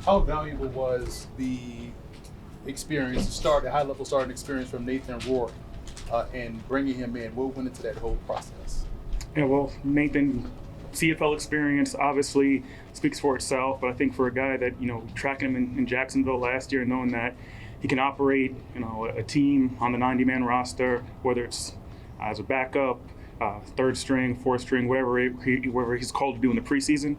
How valuable was the experience, the high-level starting experience from Nathan Rourke and bringing him in? What went into that whole process? Yeah, well, Nathan, CFL experience obviously speaks for itself, but I think for a guy that, tracking him in Jacksonville last year, knowing that he can operate, a team on the 90-man roster, whether it's as a backup, third string, fourth string, whatever he's called to do in the preseason,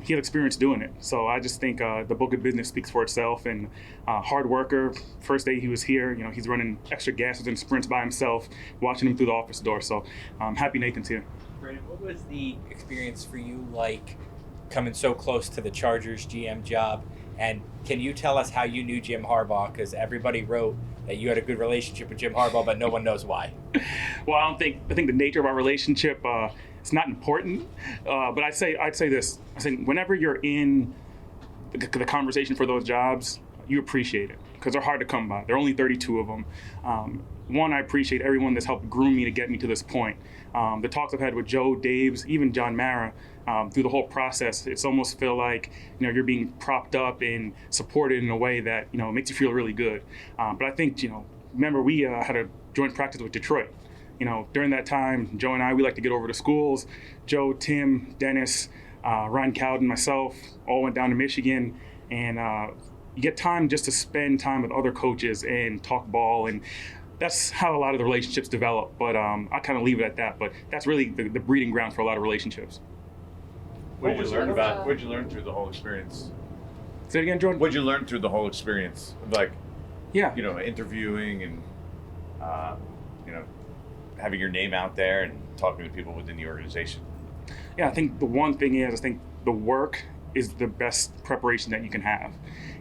he had experience doing it. So I just think the book of business speaks for itself. And hard worker. First day he was here, he's running extra gases and sprints by himself, watching him through the office door. So I'm happy Nathan's here. Brandon, what was the experience for you like coming so close to the Chargers GM job? And can you tell us how you knew Jim Harbaugh? Because everybody wrote that you had a good relationship with Jim Harbaugh, but no one knows why. Well, I think the nature of our relationship it's not important. But I'd say this. I think whenever you're in the conversation for those jobs, you appreciate it because they're hard to come by. There are only 32 of them. One, I appreciate everyone that's helped groom me to get me to this point. The talks I've had with Joe, Daves, even John Mara, through the whole process, it's almost feel like you're being propped up and supported in a way that makes you feel really good. But I think remember we had a joint practice with Detroit. During that time, Joe and I, we like to get over to schools. Joe, Tim, Dennis, Ryan Cowden, myself, all went down to Michigan, and you get time just to spend time with other coaches and talk ball, and that's how a lot of the relationships develop. But I kind of leave it at that. But that's really the breeding ground for a lot of relationships. What did you learn through the whole experience? Say it again, Jordan. What did you learn through the whole experience? Like, yeah, interviewing and having your name out there and talking to people within the organization. Yeah, I think the one thing is, I think the work is the best preparation that you can have.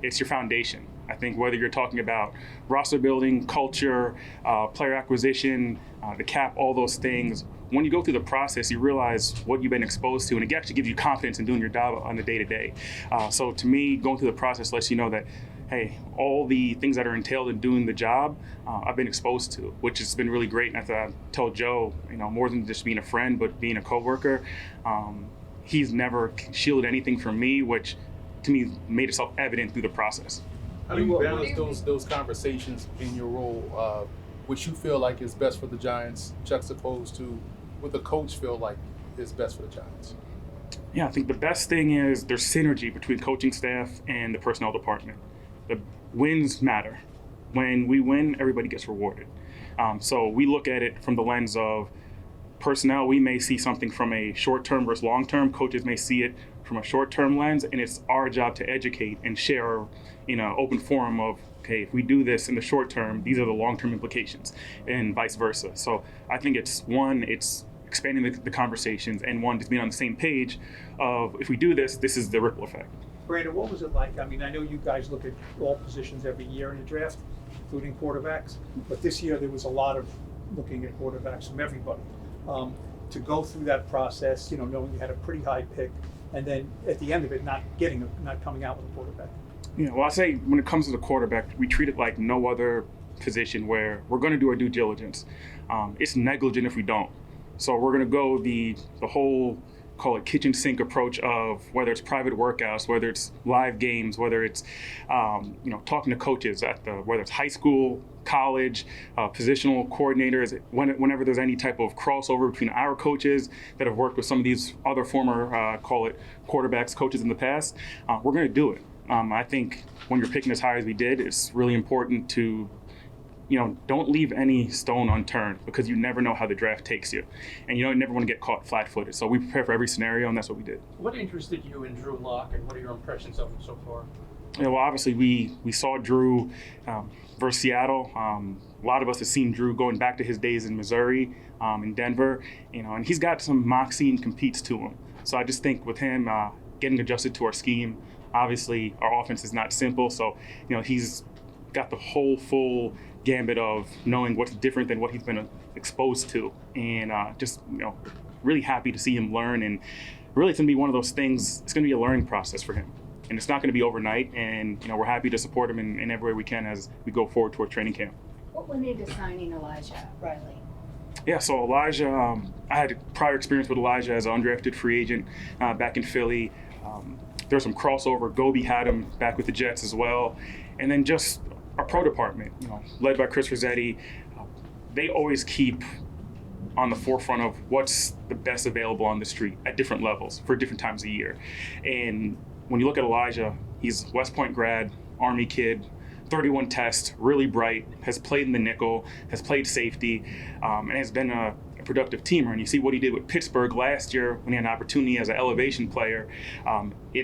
It's your foundation. I think whether you're talking about roster building, culture, player acquisition, the cap, all those things, when you go through the process, you realize what you've been exposed to, and it actually gives you confidence in doing your job on the day-to-day. So to me, going through the process lets you know that, hey, all the things that are entailed in doing the job, I've been exposed to, which has been really great. And I tell Joe, more than just being a friend, but being a coworker, he's never shielded anything from me, which to me made itself evident through the process. How do you balance those conversations in your role, which you feel like is best for the Giants, juxtaposed to what the coach feel like is best for the Giants? Yeah, I think the best thing is there's synergy between coaching staff and the personnel department. The wins matter. When we win, everybody gets rewarded. So we look at it from the lens of personnel. We may see something from a short-term versus long-term. Coaches may see it from a short-term lens, and it's our job to educate and share in an open forum of, okay, if we do this in the short term, these are the long-term implications, and vice versa. So I think it's expanding the conversations, and just being on the same page of, if we do this, this is the ripple effect. Brandon, what was it like? I mean, I know you guys look at all positions every year in the draft, including quarterbacks, but this year there was a lot of looking at quarterbacks from everybody. To go through that process, knowing you had a pretty high pick, and then at the end of it, not coming out with a quarterback. Yeah, well, I say when it comes to the quarterback, we treat it like no other position where we're going to do our due diligence. It's negligent if we don't. So we're going to go the whole, call it kitchen sink approach of whether it's private workouts, whether it's live games, whether it's talking to coaches whether it's high school, college, positional coordinators, whenever there's any type of crossover between our coaches that have worked with some of these other former, call it quarterbacks, coaches in the past, we're going to do it. I think when you're picking as high as we did, it's really important to don't leave any stone unturned, because you never know how the draft takes you. And you never want to get caught flat-footed. So we prepare for every scenario, and that's what we did. What interested you in Drew Lock, and what are your impressions of him so far? Well, obviously we saw Drew versus Seattle. A lot of us have seen Drew going back to his days in Missouri, in Denver, and he's got some moxie and competes to him. So I just think with him getting adjusted to our scheme, obviously our offense is not simple. So he's got the whole full gambit of knowing what's different than what he's been exposed to, and just really happy to see him learn. And really, it's going to be one of those things. It's going to be a learning process for him, and it's not going to be overnight. And we're happy to support him in every way we can as we go forward toward training camp. What went into signing Elijah Riley? Yeah, so Elijah, I had prior experience with Elijah as an undrafted free agent back in Philly. There's some crossover. Gobi had him back with the Jets as well. And then just our pro department, led by Chris Rossetti, they always keep on the forefront of what's the best available on the street at different levels for different times of year. And when you look at Elijah, he's West Point grad, Army kid, 31 tests, really bright, has played in the nickel, has played safety, and has been a productive teamer. And you see what he did with Pittsburgh last year when he had an opportunity as an elevation player.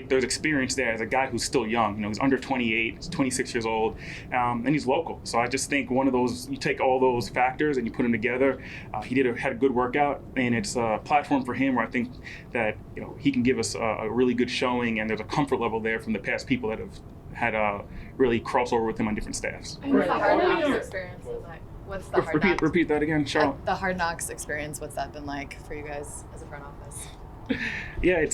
There's experience there as a guy who's still young. He's under 28, he's 26 years old, and he's local. So I just think one of those, you take all those factors and you put them together. He had a good workout, and it's a platform for him where I think that he can give us a really good showing, and there's a comfort level there from the past people that have had a really crossover with him on different staffs. What's the Hard Knocks experience like? What's the Hard Knocks? Repeat that again, Charlotte. The Hard Knocks experience, what's that been like for you guys as a front office? Yeah,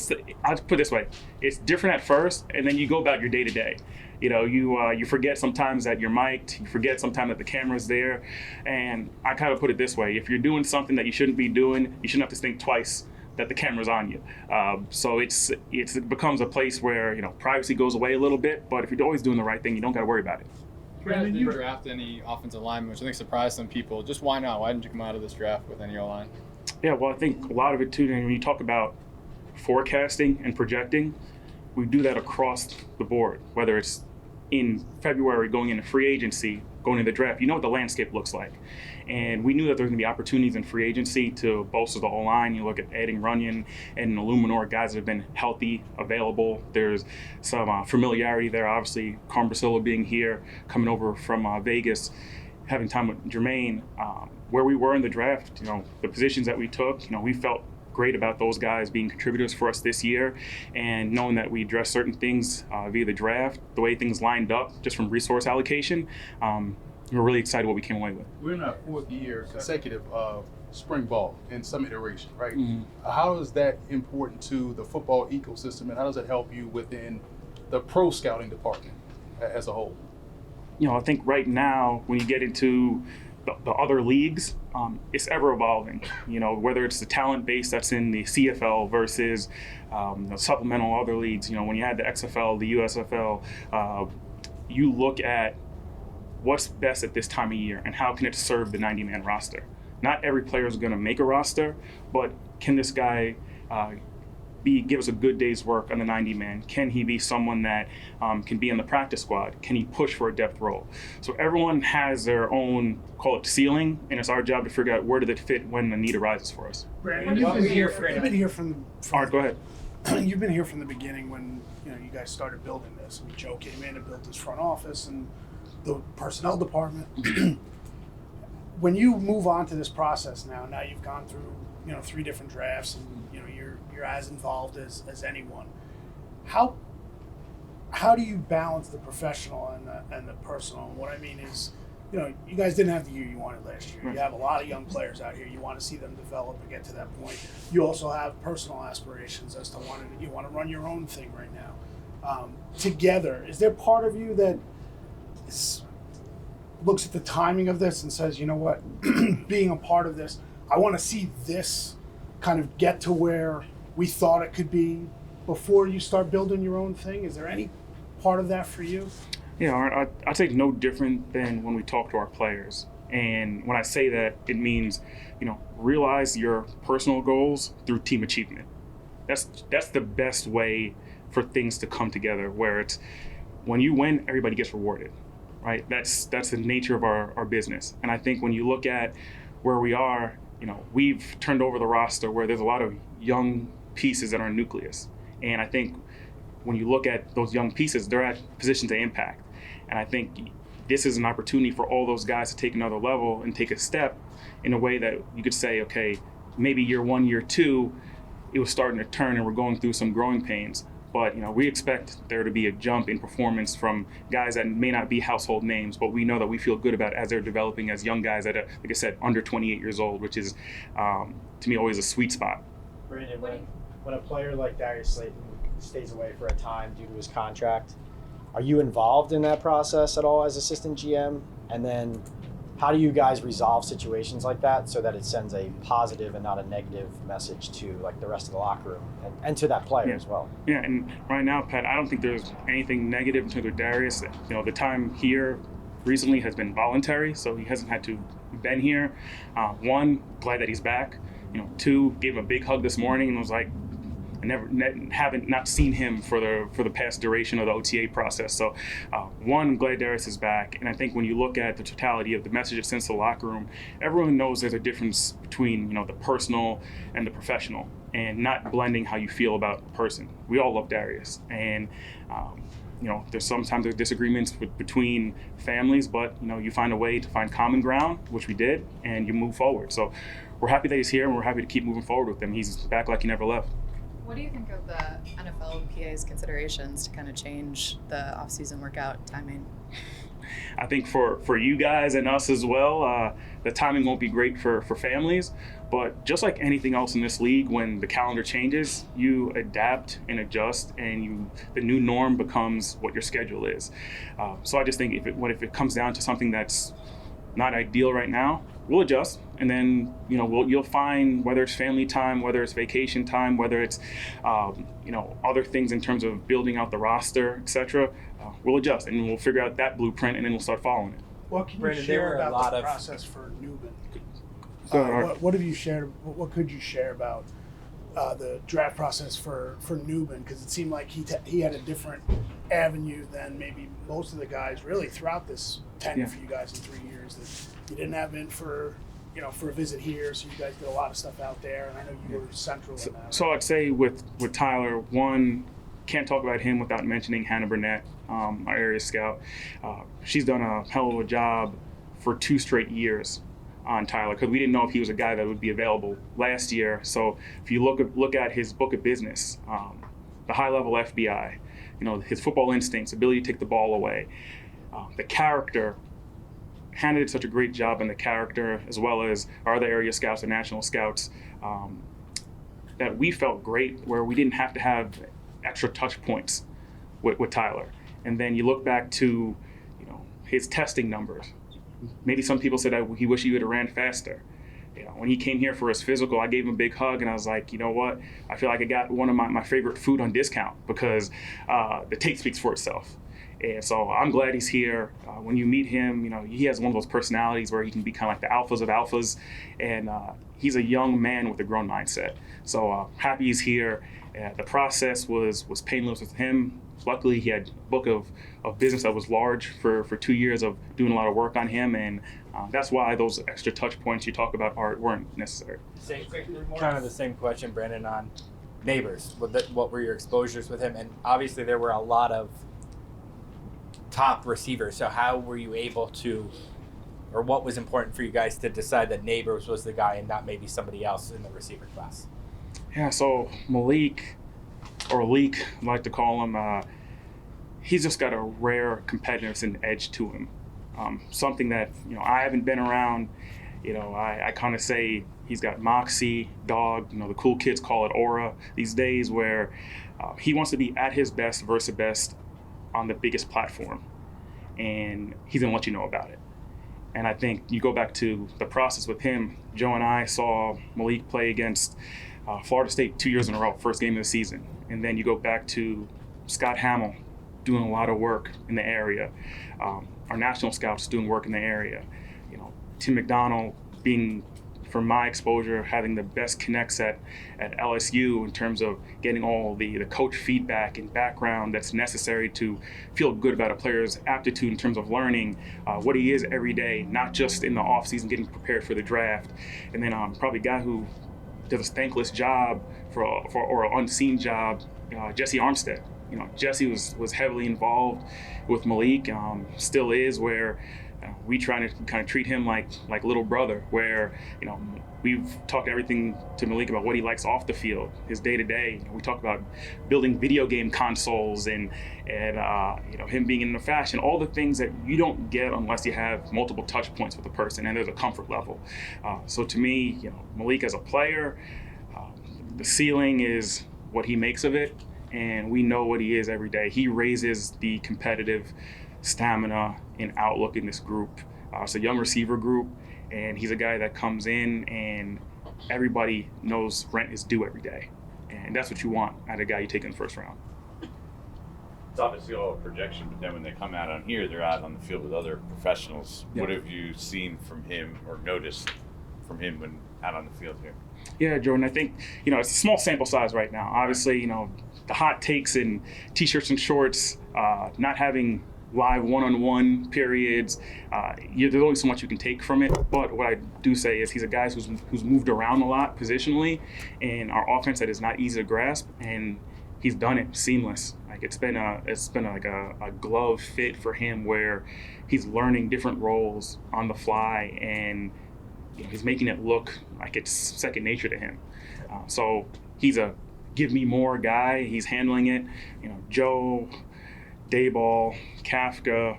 I'll put it this way. It's different at first, and then you go about your day to day. You forget sometimes that you're mic'd, you forget sometimes that the camera's there, and I kind of put it this way. If you're doing something that you shouldn't be doing, you shouldn't have to think twice that the camera's on you. So it becomes a place where privacy goes away a little bit, but if you're always doing the right thing, you don't got to worry about it. You guys didn't draft any offensive linemen, which I think surprised some people. Just why not? Why didn't you come out of this draft with any O-line? Yeah, well, I think a lot of it too, and when you talk about forecasting and projecting, we do that across the board, whether it's in February going into free agency, going into the draft. You know what the landscape looks like. And we knew that there were going to be opportunities in free agency to bolster the whole line. You look at adding Runyon and Illuminor, guys that have been healthy, available. There's some familiarity there. Obviously, Carmbrasilo being here, coming over from Vegas, having time with Jermaine. Where we were in the draft, the positions that we took, we felt great about those guys being contributors for us this year, and knowing that we addressed certain things via the draft, the way things lined up just from resource allocation. We're really excited what we came away with. We're in our 4th year consecutive of spring ball in some iteration, right? Mm-hmm. How is that important to the football ecosystem, and how does it help you within the pro scouting department as a whole? I think right now when you get into the other leagues, it's ever evolving. Whether it's the talent base that's in the CFL versus the supplemental other leagues. When you had the XFL, the USFL, you look at what's best at this time of year and how can it serve the 90-man roster. Not every player is going to make a roster, but can this guy give us a good day's work on the 90-man? Can he be someone that can be in the practice squad? Can he push for a depth role? So everyone has their own, call it ceiling, and it's our job to figure out where do they fit when the need arises for us. Brandon, You've been here from All right, go ahead. you've been here from the beginning when you guys started building this. And Joe came in and built his front office and the personnel department. When you move on to this process now you've gone through 3 different drafts, and you're as involved as anyone. How do you balance the professional and the personal? And what I mean is, you guys didn't have the year you wanted last year. You have a lot of young players out here. You want to see them develop and get to that point. You also have personal aspirations as to you want to run your own thing right now. Together, is there part of you that looks at the timing of this and says, you know what, being a part of this, I want to see this kind of get to where we thought it could be before you start building your own thing? Is there any part of that for you? Yeah, I'd say no different than when we talk to our players. And when I say that, it means, realize your personal goals through team achievement. That's the best way for things to come together, where it's when you win, everybody gets rewarded, right? That's the nature of our business. And I think when you look at where we are, we've turned over the roster where there's a lot of young pieces in our nucleus. And I think when you look at those young pieces, they're at positions of impact. And I think this is an opportunity for all those guys to take another level and take a step in a way that you could say, okay, maybe year 1, year 2, it was starting to turn and we're going through some growing pains. But we expect there to be a jump in performance from guys that may not be household names, but we know that we feel good about as they're developing as young guys that are, like I said, under 28 years old, which is, to me, always a sweet spot. Brandon, when a player like Darius Slayton stays away for a time due to his contract, are you involved in that process at all as assistant GM? And then how do you guys resolve situations like that so that it sends a positive and not a negative message to like the rest of the locker room and to that player as well? Yeah, and right now, Pat, I don't think there's anything negative in terms of Darius. The time here recently has been voluntary, so he hasn't had to been here. One, glad that he's back. Two, gave him a big hug this morning and was like, haven't not seen him for the past duration of the OTA process. So, one, glad Darius is back, and I think when you look at the totality of the message it sends to the locker room, everyone knows there's a difference between the personal and the professional, and not blending how you feel about a person. We all love Darius, and there's sometimes disagreements between families, but you find a way to find common ground, which we did, and you move forward. So, we're happy that he's here, and we're happy to keep moving forward with him. He's back like he never left. What do you think of the NFLPA's considerations to kind of change the off-season workout timing? I think for you guys and us as well, the timing won't be great for families, but just like anything else in this league, when the calendar changes, you adapt and adjust, and the new norm becomes what your schedule is. So I just think if it comes down to something that's not ideal right now, we'll adjust, and then you'll find, whether it's family time, whether it's vacation time, whether it's other things in terms of building out the roster, etc. We'll adjust, and we'll figure out that blueprint, and then we'll start following it. What can you Brandon, there share were a about lot the of- process for Newman? So, What have you shared? What could you share about the draft process for Newman? Because it seemed like he had a different avenue than maybe most of the guys really throughout this tenure for you guys in 3 years. That you didn't have in for a visit here, so you guys did a lot of stuff out there, and I know you were central in that. So I'd say with Tyler, one, can't talk about him without mentioning Hannah Burnett, our area scout. She's done a hell of a job for 2 straight years on Tyler, because we didn't know if he was a guy that would be available last year. So if you look at his book of business, the high-level FBI, his football instincts, ability to take the ball away, the character. Hannah did such a great job in the character, as well as our other area scouts and national scouts, that we felt great where we didn't have to have extra touch points with Tyler. And then you look back to his testing numbers. Maybe some people said that he wished he would have ran faster. When he came here for his physical, I gave him a big hug, and I was like, you know what? I feel like I got one of my favorite food on discount, because the tape speaks for itself. And so I'm glad he's here. When you meet him, he has one of those personalities where he can be kind of like the alphas of alphas, and he's a young man with a grown mindset. So happy he's here. The process was painless with him. Luckily, he had a book of business that was large for 2 years of doing a lot of work on him, and that's why those extra touch points you talk about weren't necessary. Kind of the same question, Brandon, on Neighbors. What were your exposures with him? And obviously there were a lot of top receivers. So how were you able to, or what was important for you guys to decide that Neighbors was the guy and not maybe somebody else in the receiver class? Yeah, so Malik, or Leak, I like to call him, he's just got a rare competitiveness and edge to him. Something that, I haven't been around. I kind of say he's got moxie, dog, the cool kids call it aura these days, where he wants to be at his best versus the best on the biggest platform, and he's gonna let you know about it. And I think you go back to the process with him. Joe and I saw Malik play against Florida State 2 years in a row, first game of the season. And then you go back to Scott Hamill doing a lot of work in the area. Our national scouts doing work in the area. Tim McDonald being, from my exposure, having the best connects at LSU in terms of getting all the coach feedback and background that's necessary to feel good about a player's aptitude in terms of learning what he is every day, not just in the offseason getting prepared for the draft. And then probably a guy who does a thankless job or an unseen job, Jesse Armstead. Jesse was heavily involved with Malik, still is, where we try to kind of treat him like little brother, where we've talked everything to Malik about what he likes off the field, his day-to-day. We talk about building video game consoles and him being into fashion, all the things that you don't get unless you have multiple touch points with a person, and there's a comfort level. So to me, Malik as a player, the ceiling is what he makes of it, and we know what he is every day. He raises the competitive stamina and outlook in this group It's a young receiver group, and he's a guy that comes in and everybody knows rent is due every day. And that's what you want out of a guy you take in the first round. It's obviously all a projection, but then when they come out on here, they're out on the field with other professionals. Yeah. What have you seen from him or noticed from him when out on the field here? Yeah, Jordan, I think, it's a small sample size right now. Obviously, the hot takes and T-shirts and shorts, not having live one-on-one periods, there's only so much you can take from it. But what I do say is he's a guy who's moved around a lot positionally in our offense that is not easy to grasp, and he's done it seamless. Like it's been like a glove fit for him where he's learning different roles on the fly, and he's making it look like it's second nature to him. So he's a give me more guy. He's handling it. Joe, Dayball, Kafka,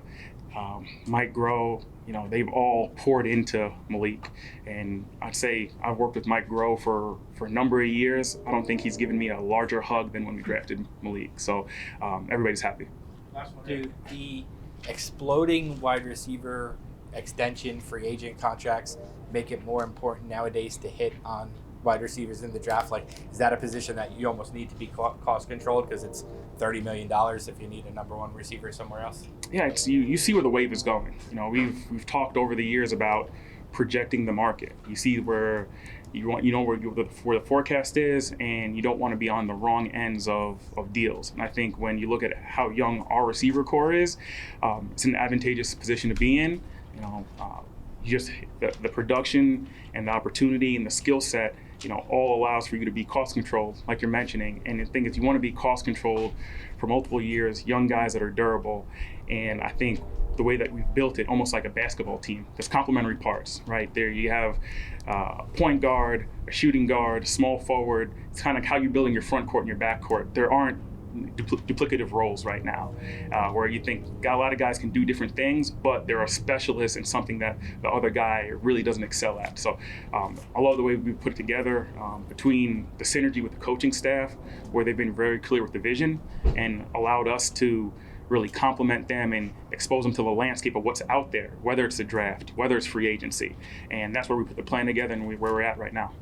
Mike Groh, they've all poured into Malik. And I'd say I've worked with Mike Groh for a number of years. I don't think he's given me a larger hug than when we drafted Malik. So everybody's happy. Dude, the exploding wide receiver extension free agent contracts make it more important nowadays to hit on wide receivers in the draft? Like, is that a position that you almost need to be cost controlled because it's $30 million if you need a number one receiver somewhere else? Yeah, it's, you see where the wave is going. We've talked over the years about projecting the market. You see where where the forecast is, and you don't want to be on the wrong ends of deals. And I think when you look at how young our receiver core is, it's an advantageous position to be in. The production and the opportunity and the skill set, all allows for you to be cost controlled, like you're mentioning. And the thing is, you want to be cost controlled for multiple years, young guys that are durable. And I think the way that we've built it, almost like a basketball team, there's complementary parts, right? There you have a point guard, a shooting guard, small forward. It's kind of like how you're building your front court and your back court. There aren't duplicative roles right now, where you think a lot of guys can do different things, but they're a specialist in something that the other guy really doesn't excel at. So I love the way we put it together, between the synergy with the coaching staff, where they've been very clear with the vision and allowed us to really complement them and expose them to the landscape of what's out there, whether it's the draft, whether it's free agency. And that's where we put the plan together and where we're at right now.